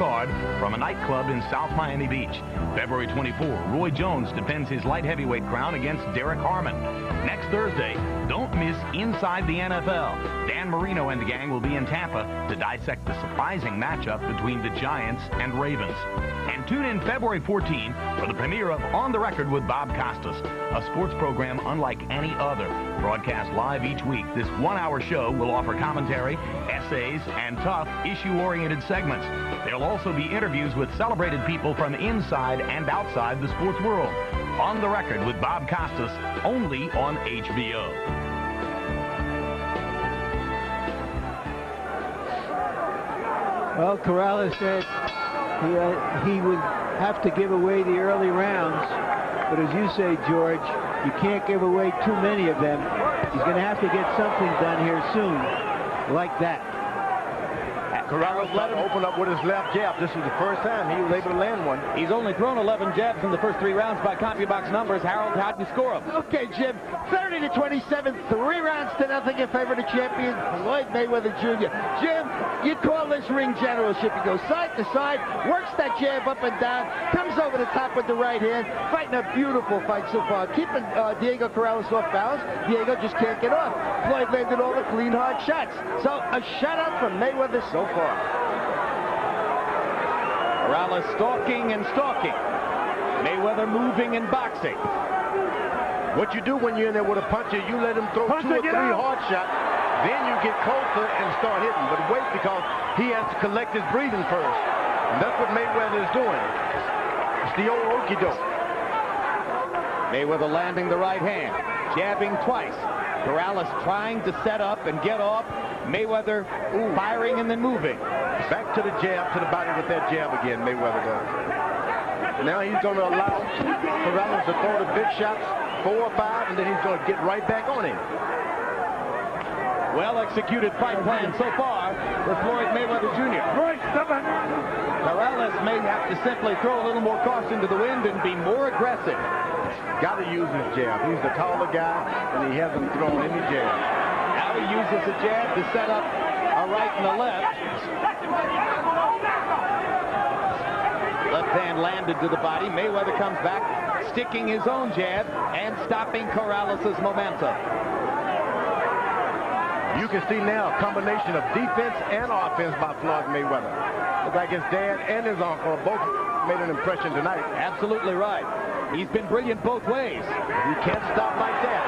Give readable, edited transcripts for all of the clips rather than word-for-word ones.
card from a nightclub in South Miami Beach. February 24, Roy Jones defends his light heavyweight crown against Derek Harmon. Next Thursday, don't miss Inside the NFL. Dan Marino and the gang will be in Tampa to dissect the surprising matchup between the Giants and Ravens. And tune in February 14 for the premiere of On the Record with Bob Costas, a sports program unlike any other. Broadcast live each week, this one-hour show will offer commentary, essays, and tough, issue-oriented segments. There'll also be interviews with celebrated people from inside and outside the sports world. On the Record with Bob Costas, only on HBO. Well, Corrales said he would have to give away the early rounds, but as you say, George, you can't give away too many of them. He's going to have to get something done here soon, like that. Corrales let him open up with his left jab. This was the first time he was able to land one. He's only thrown 11 jabs in the first 3 rounds by CompuBox numbers. Harold, how'd you score him? Okay, Jim, 30-27, 3 rounds to nothing in favor of the champion, Floyd Mayweather Jr. Jim, you call this ring generalship. He goes side to side, works that jab up and down, comes over the top with the right hand, fighting a beautiful fight so far, keeping Diego Corrales off balance. Diego just can't get off. Floyd landed all the clean, hard shots. So a shutout from Mayweather so far. Corrales stalking and stalking. Mayweather moving and boxing. What you do when you're in there with a puncher, you let him throw 2 or 3 hard shots, then you get closer and start hitting. But wait, because he has to collect his breathing first. And that's what Mayweather is doing. It's the old okey-doke. Mayweather landing the right hand, jabbing twice. Corrales trying to set up and get off. Mayweather firing and then moving. Back to the jab, to the body with that jab again, Mayweather does. Now he's going to allow Corrales to throw the big shots, 4 or 5, and then he's going to get right back on him. Well-executed fight plan so far for Floyd Mayweather Jr. Corrales may have to simply throw a little more caution to the wind and be more aggressive. Got to use his jab. He's the taller guy, and he hasn't thrown any jab. Now he uses the jab to set up a right and a left. Left hand landed to the body. Mayweather comes back, sticking his own jab and stopping Corrales' momentum. You can see now a combination of defense and offense by Floyd Mayweather. Looks like his dad and his uncle both made an impression tonight. Absolutely right. He's been brilliant both ways. You can't stop like that.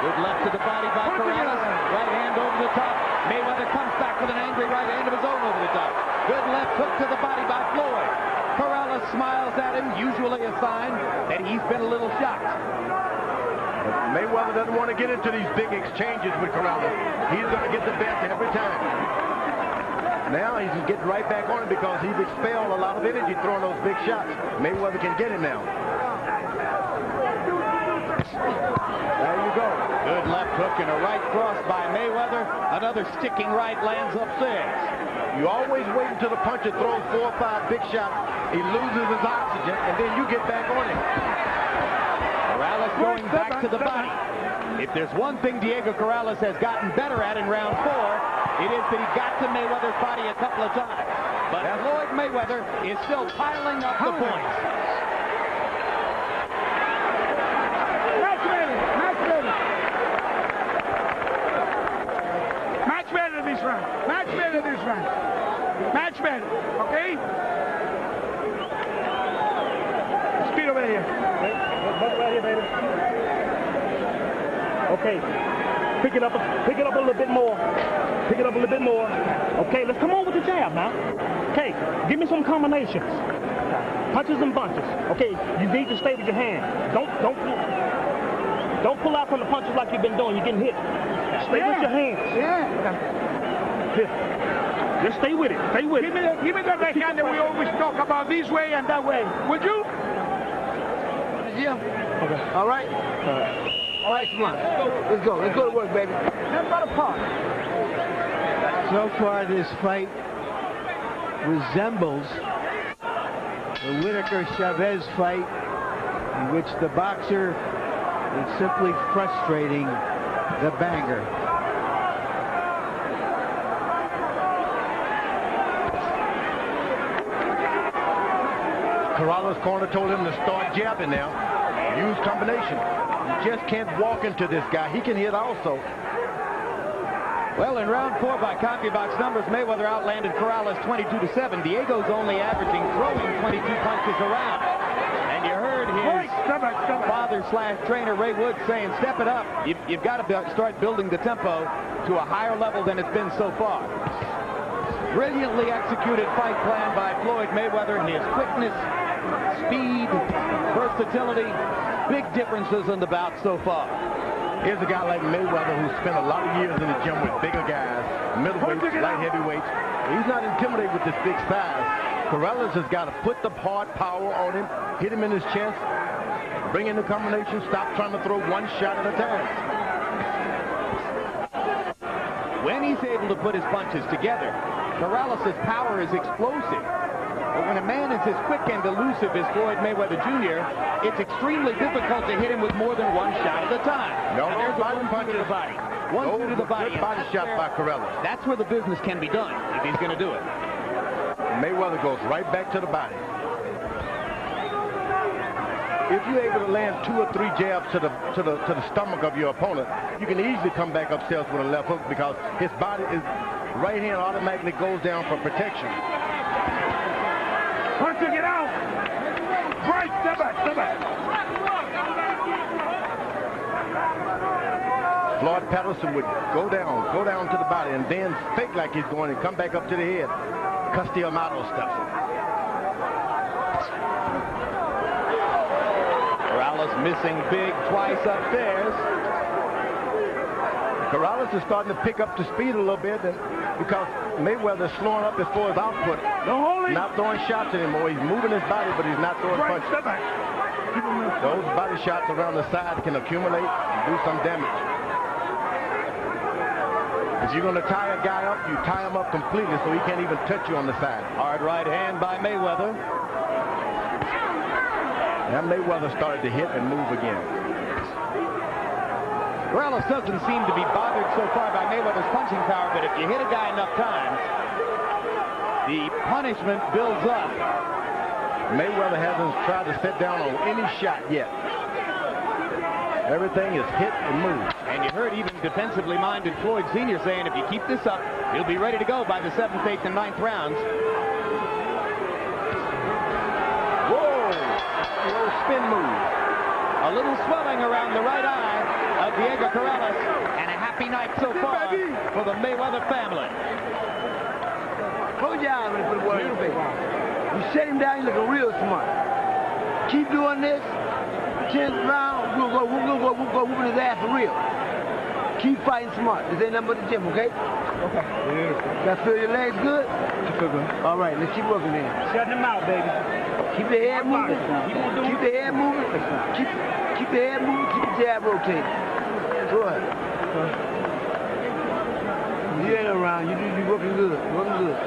Good left to the body by Corrales. Right hand over the top. Mayweather comes back with an angry right hand of his own over the top. Good left hook to the body by Floyd. Corrales smiles at him, usually a sign that he's been a little shocked. But Mayweather doesn't want to get into these big exchanges with Corrales. He's going to get the best every time. Now he's getting right back on him because he's expelled a lot of energy throwing those big shots. Mayweather can get him now. There you go. Good left hook and a right cross by Mayweather. Another sticking right lands upstairs. You always wait until the puncher throws 4 or 5 big shots. He loses his oxygen, and then you get back on him. Corrales going back to the body. If there's one thing Diego Corrales has gotten better at in round 4, it is that he got to Mayweather's body a couple of times. But Floyd Mayweather is still piling up the points. Match better, okay? Speed over here. Right here, baby. Okay. Pick it up a little bit more. Pick it up a little bit more. Okay, let's come on with the jab now. Okay, give me some combinations. Punches and bunches. Okay, you need to stay with your hand. Don't pull out from the punches like you've been doing. You're getting hit. Stay with your hands. Yeah. Here. Just stay with it. Stay with it. Give me the right hand that we always talk about, this way and that way. Would you? Yeah. Okay. All right? All right, come on. Let's go. Let's go to work, baby. That's not a part. So far, this fight resembles the Whitaker-Chavez fight, in which the boxer is simply frustrating the banger. Corrales' corner told him to start jabbing now. Use combination. You just can't walk into this guy. He can hit also. Well, in round 4 by CompuBox numbers, Mayweather outlanded Corrales 22-7. Diego's only averaging throwing 22 punches around. And you heard his father/trainer Ray Wood saying, step it up. You've got to start building the tempo to a higher level than it's been so far. Brilliantly executed fight plan by Floyd Mayweather. His quickness, speed, versatility, big differences in the bout so far. Here's a guy like Mayweather who spent a lot of years in the gym with bigger guys, middleweights, light heavyweights. He's not intimidated with this big size. Corrales has got to put the hard power on him, hit him in his chest, bring in the combination, stop trying to throw one shot at a time. When he's able to put his punches together, Corrales' power is explosive. But when a man is as quick and elusive as Floyd Mayweather Jr., it's extremely difficult to hit him with more than one shot at a time. No, there's body punches to the body. One to the body. Body shot by Corrales. That's where the business can be done if he's going to do it. Mayweather goes right back to the body. If you're able to land 2 or 3 jabs to the stomach of your opponent, you can easily come back upstairs with a left hook because his body is right hand automatically goes down for protection. Punch to get out. Right, step back, step back. Floyd Patterson would go down to the body and then fake like he's going and come back up to the head. Castellanos stuff. Corrales missing big twice upstairs. Corrales is starting to pick up the speed a little bit because Mayweather is slowing up as far as output. Not throwing shots anymore. He's moving his body, but he's not throwing punches. Those body shots around the side can accumulate and do some damage. If you're going to tie a guy up, you tie him up completely so he can't even touch you on the side. Hard right hand by Mayweather. Now Mayweather started to hit and move again. Corrales doesn't seem to be bothered so far by Mayweather's punching power, but if you hit a guy enough times, the punishment builds up. Mayweather hasn't tried to sit down on any shot yet. Everything is hit and moved. And you heard even defensively minded Floyd Sr. saying if you keep this up, he'll be ready to go by the 7th, 8th, and 9th rounds. Whoa! A little spin move. A little swelling around the right eye of Diego Corrales, and a happy night so far for the Mayweather family. Hold your eye when you put the word in your face. You set him down, you're looking real smart. Keep doing this. 10th round, we'll go whooping his ass for real. Keep fighting smart. This ain't nothing but the gym, okay? Okay. That feel your legs good? I feel good. All right, let's keep working then. Shutting him out, baby. Keep the head moving. Keep the head moving. Keep the head moving. Keep the jab rotating. Go ahead. You ain't around. You working good. Working good.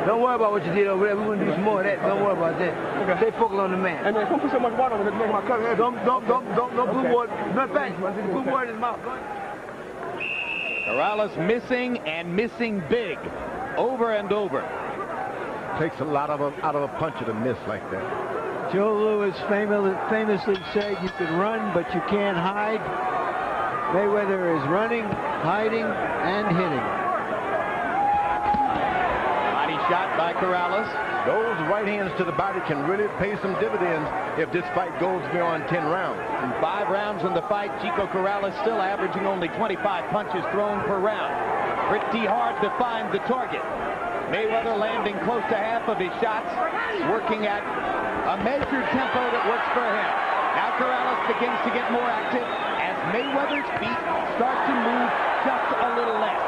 Don't worry about what you did over there. We're gonna do some more of that. Don't worry about that. Okay. Stay focused on the man. Hey man, don't put so much water on it to make my cut. Don't put water. No thanks. Put water in his mouth. Corrales missing and missing big, over and over. Takes a lot out of a puncher to miss like that. Joe Louis famously said you can run, but you can't hide. Mayweather is running, hiding, and hitting. Body shot by Corrales. Those right hands to the body can really pay some dividends if this fight goes beyond 10 rounds. In 5 rounds in the fight, Chico Corrales still averaging only 25 punches thrown per round. Pretty hard to find the target. Mayweather landing close to half of his shots, working at a measured tempo that works for him. Now Corrales begins to get more active as Mayweather's feet start to move just a little less.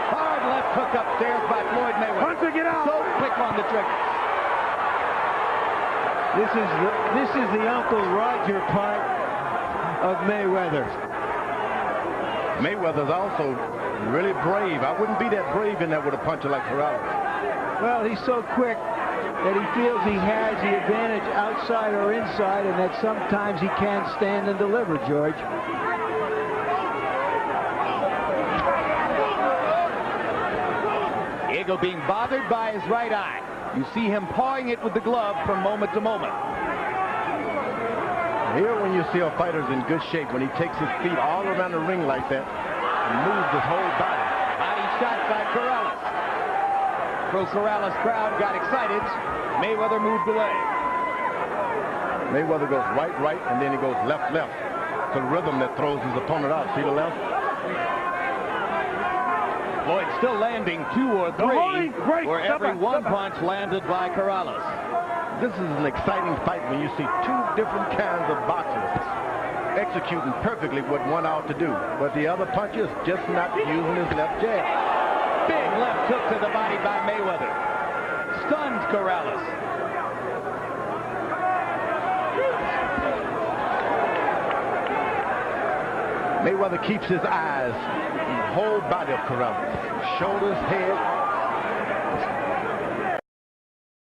Hard left hook upstairs by Floyd Mayweather. Punch to get out. So quick on the trigger. This is the Uncle Roger part of Mayweather. Mayweather's also really brave. I wouldn't be that brave in there with a puncher like Corrales. Well, he's so quick that he feels he has the advantage outside or inside, and that sometimes he can't stand and deliver, George. Diego being bothered by his right eye. You see him pawing it with the glove from moment to moment. Here when you see a fighter's in good shape, when he takes his feet all around the ring like that and moves his whole body. Body shot by Corrales. Pro Corrales crowd got excited. Mayweather moved away. Mayweather goes right, and then he goes left. It's a rhythm that throws his opponent out. See the left? Floyd still landing 2 or 3, where every one punch landed by Corrales. This is an exciting fight when you see 2 different kinds of boxers executing perfectly what one ought to do. But the other puncher is just not using his left jab. Big left hook to the body by Mayweather. Stunned Corrales. Mayweather keeps his eyes on the whole body of Corrales. Shoulders, head,